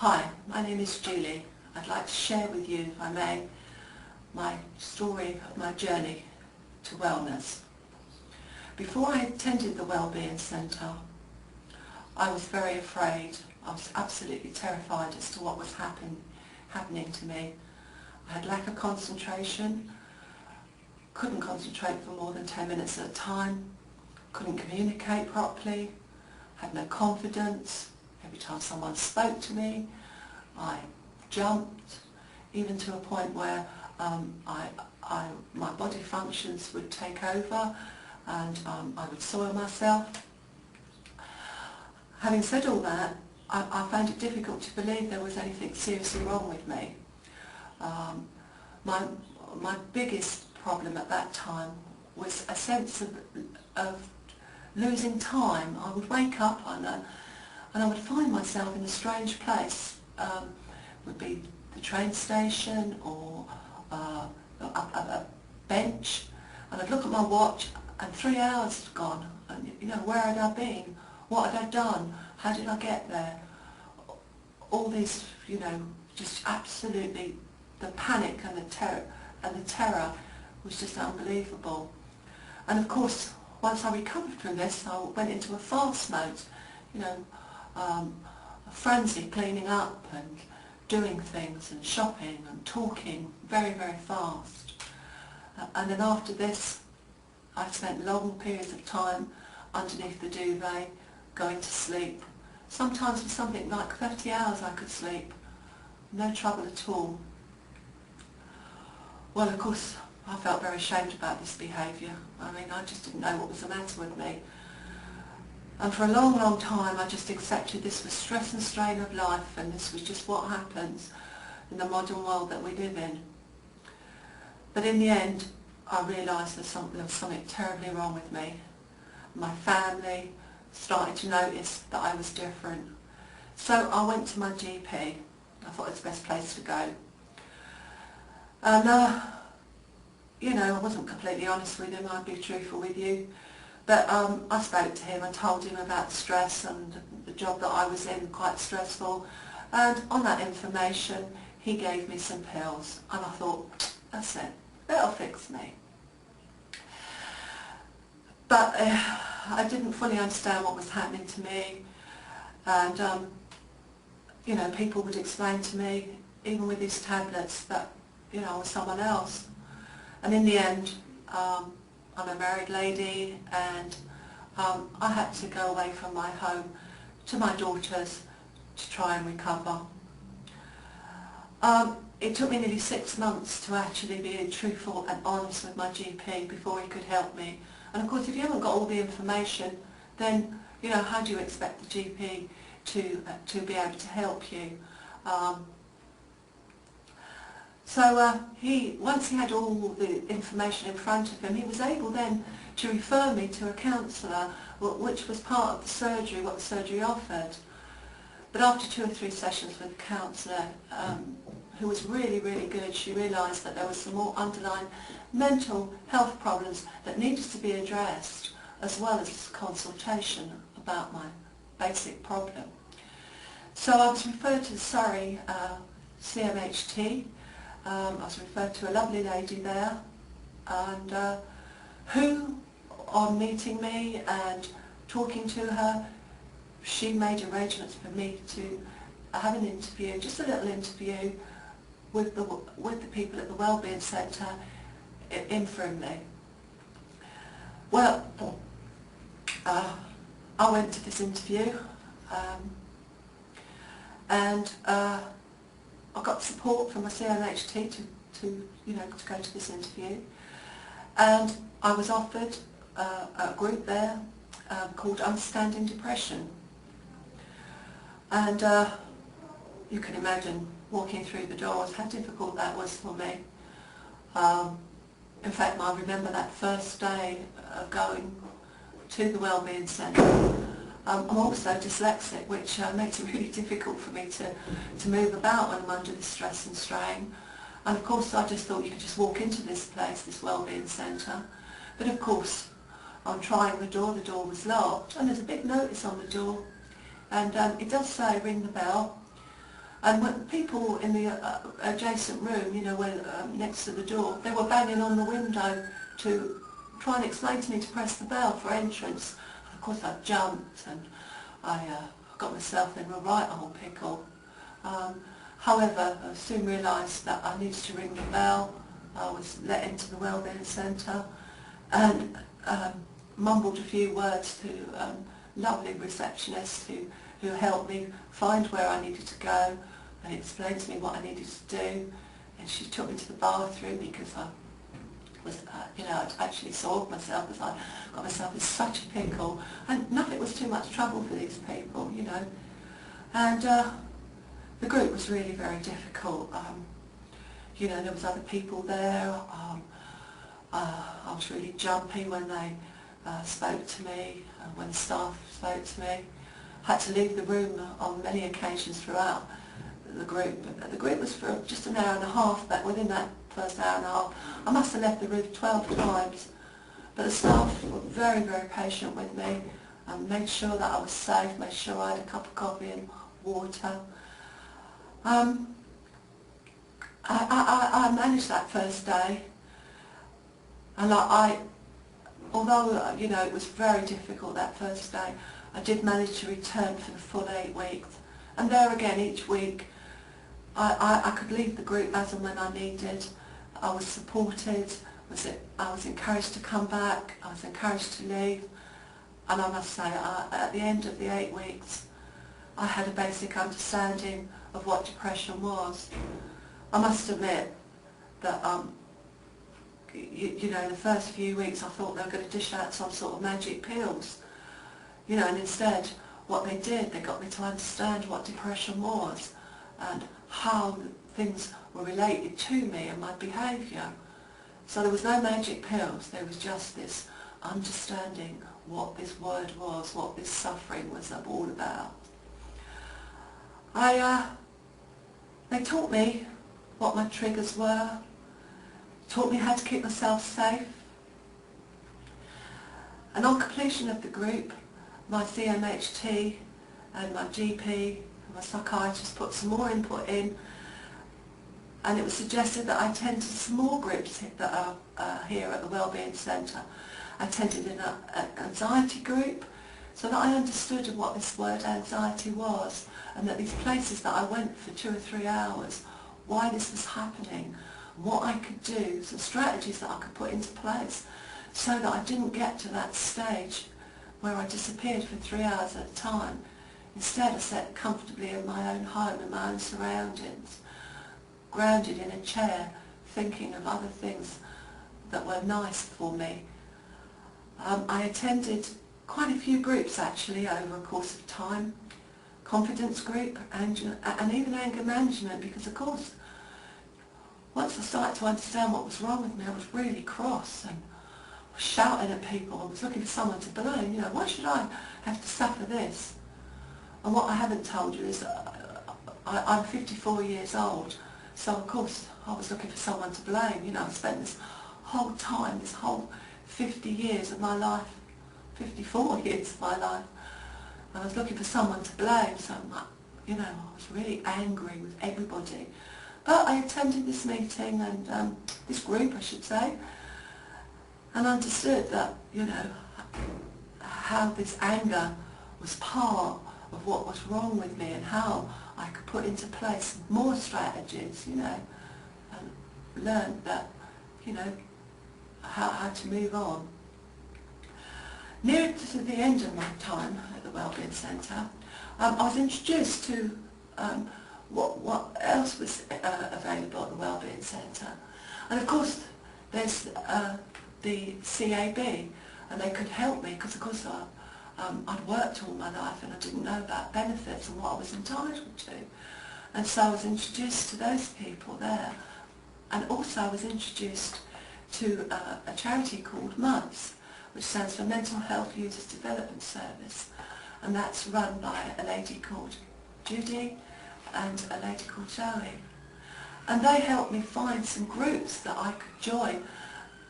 Hi, my name is Julie. I'd like to share with you, if I may, my story of my journey to wellness. Before I attended the Wellbeing Centre, I was very afraid. I was absolutely terrified as to what was happening to me. I had lack of concentration, couldn't concentrate for more than 10 minutes at a time, couldn't communicate properly, had no confidence. Every time someone spoke to me, I jumped, even to a point where my body functions would take over and I would soil myself. Having said all that, I found it difficult to believe there was anything seriously wrong with me. My biggest problem at that time was a sense of losing time. I would wake up and I would find myself in a strange place. Would be the train station or a bench, and I'd look at my watch and 3 hours had gone, and where had I been? What had I done? How did I get there? All these, just absolutely, the panic and the terror was just unbelievable. And of course, once I recovered from this, I went into a fast mode, a frenzy, cleaning up and doing things and shopping and talking very, very fast. And then after this, I spent long periods of time underneath the duvet, going to sleep. Sometimes for something like 30 hours I could sleep, no trouble at all. Well, of course, I felt very ashamed about this behaviour. I mean, I just didn't know what was the matter with me. And for a long, long time I just accepted this was stress and strain of life, and this was just what happens in the modern world that we live in. But in the end, I realised there was something terribly wrong with me. My family started to notice that I was different. So I went to my GP. I thought it was the best place to go. And, I wasn't completely honest with him, I'd be truthful with you. But I spoke to him and told him about the stress and the job that I was in, quite stressful. And on that information, he gave me some pills. And I thought, that's it, that'll fix me. But I didn't fully understand what was happening to me. And, people would explain to me, even with these tablets, that, I was someone else. And in the end, I'm a married lady, and I had to go away from my home to my daughter's to try and recover. It took me nearly 6 months to actually be truthful and honest with my GP before he could help me. And of course, if you haven't got all the information, then how do you expect the GP to be able to help you? So once he had all the information in front of him, he was able then to refer me to a counsellor, which was part of the surgery, what the surgery offered. But after 2 or 3 sessions with the counsellor, who was really, really good, she realised that there was some more underlying mental health problems that needed to be addressed, as well as consultation about my basic problem. So I was referred to the Surrey CMHT. I was referred to a lovely lady there, and who, on meeting me and talking to her, she made arrangements for me to have an interview, just a little interview with the people at the Wellbeing Centre informally. Well, I went to this interview, and I got support from my CMHT to go to this interview, and I was offered a group there called Understanding Depression, and you can imagine walking through the doors how difficult that was for me. In fact, I remember that first day of going to the Wellbeing Centre. I'm also dyslexic, which makes it really difficult for me to move about when I'm under the stress and strain. And of course I just thought you could just walk into this place, this Wellbeing Centre. But of course, on trying the door was locked, and there's a big notice on the door, and it does say ring the bell. And when people in the adjacent room, you know, when, next to the door, they were banging on the window to try and explain to me to press the bell for entrance. And of course I jumped and I got myself in a right old pickle. However, I soon realised that I needed to ring the bell. I was let into the Wellbeing Centre and mumbled a few words to lovely receptionist who helped me find where I needed to go and explained to me what I needed to do. And she took me to the bathroom because I was, you know, I'd actually soiled myself because I got myself in such a pickle, and nothing was too much trouble for these people, you know. And the group was really very difficult. You know, there was other people there. I was really jumpy when they spoke to me, when the staff spoke to me. I had to leave the room on many occasions throughout the group. The group was for just an hour and a half, but within that first hour and a half, I must have left the room 12 times. But the staff were very, very patient with me and made sure that I was safe, made sure I had a cup of coffee and water. I managed that first day, and although you know it was very difficult that first day, I did manage to return for the full 8 weeks. And there again, each week, I could leave the group as and when I needed. I was supported, I was encouraged to come back, I was encouraged to leave, and I must say, at the end of the 8 weeks, I had a basic understanding of what depression was. I must admit that, you know, the first few weeks I thought they were going to dish out some sort of magic pills, you know, and instead what they did, they got me to understand what depression was and how things were related to me and my behaviour. So there was no magic pills, there was just this understanding what this word was, what this suffering was all about. They taught me what my triggers were, taught me how to keep myself safe. And on completion of the group, my CMHT and my GP and my psychiatrist put some more input in, and it was suggested that I attend to some more groups that are here at the Wellbeing Centre. I attended an anxiety group so that I understood what this word anxiety was, and that these places that I went for 2 or 3 hours, why this was happening, what I could do, some strategies that I could put into place so that I didn't get to that stage where I disappeared for 3 hours at a time. Instead I sat comfortably in my own home, in my own surroundings, grounded in a chair, thinking of other things that were nice for me. I attended quite a few groups actually over a course of time. Confidence group and even anger management, because of course once I started to understand what was wrong with me, I was really cross and was shouting at people. I was looking for someone to blame, you know, why should I have to suffer this? And what I haven't told you is I'm 54 years old, so of course I was looking for someone to blame. You know, I spent this whole time, this whole 50 years of my life, 54 years of my life, I was looking for someone to blame, so you know, I was really angry with everybody. But I attended this meeting and this group, I should say, and understood that, you know, how this anger was part of what was wrong with me and how I could put into place more strategies, you know, and learned that, you know, how to move on. Near to the end of my time at the Wellbeing Centre, I was introduced to what else was available at the Wellbeing Centre. And of course there's the CAB, and they could help me because of course I'd worked all my life and I didn't know about benefits and what I was entitled to. And so I was introduced to those people there, and also I was introduced to a charity called MUDS, which stands for Mental Health Users Development Service, and that's run by a lady called Judy and a lady called Zoe. And they helped me find some groups that I could join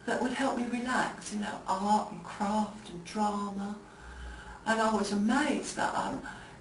that would help me relax, you know, art and craft and drama. And I was amazed that,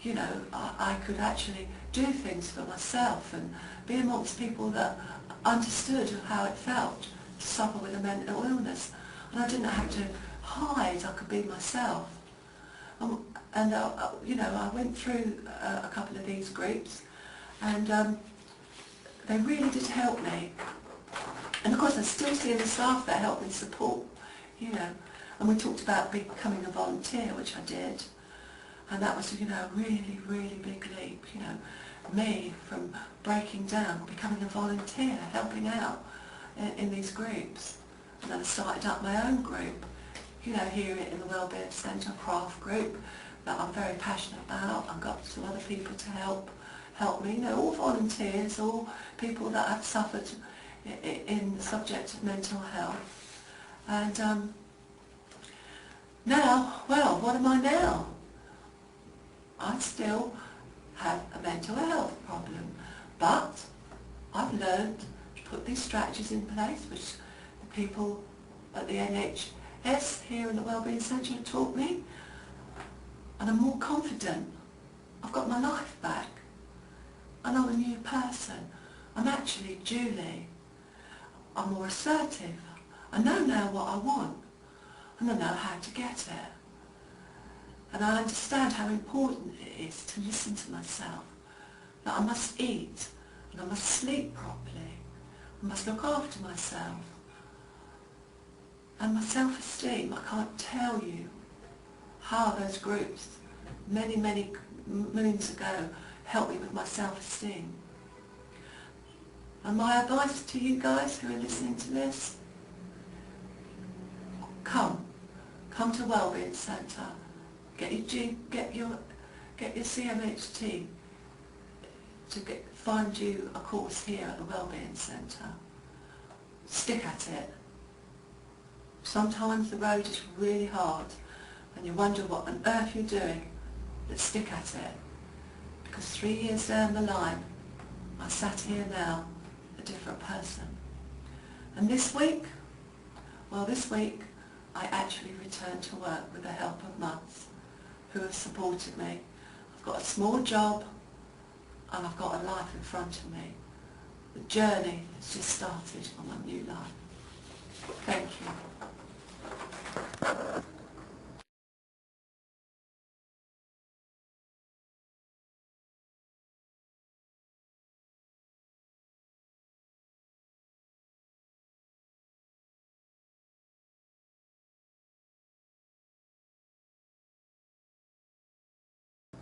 you know, I could actually do things for myself and be amongst people that understood how it felt to suffer with a mental illness. And I didn't have to hide, I could be myself. And you know, I went through a couple of these groups, and they really did help me. And of course I still see the staff that help me support, you know. And we talked about becoming a volunteer, which I did. And that was, you know, a really, really big leap, you know. Me from breaking down, becoming a volunteer, helping out in these groups. And then I started up my own group, you know, here in the Wellbeing Centre craft group that I'm very passionate about. I've got some other people to help me, you know, all volunteers, all people that have suffered in the subject of mental health. And now, well, what am I now? I still have a mental health problem, but I've learned to put these strategies in place which the people at the NHS here in the Wellbeing Centre have taught me, and I'm more confident. I've got my life back and I'm a new person. I'm actually Julie. I'm more assertive. I know now what I want and I know how to get it. And I understand how important it is to listen to myself, that I must eat and I must sleep properly, I must look after myself. And my self-esteem, I can't tell you how those groups, many moons ago, helped me with my self-esteem. And my advice to you guys who are listening to this, come to Wellbeing Centre. Get your CMHT to find you a course here at the Wellbeing Centre. Stick at it. Sometimes the road is really hard and you wonder what on earth you're doing, but stick at it. Because 3 years down the line, I sat here now, a different person. And this week, well, this week I actually returned to work with the help of mums who have supported me. I've got a small job and I've got a life in front of me. The journey has just started on my new life.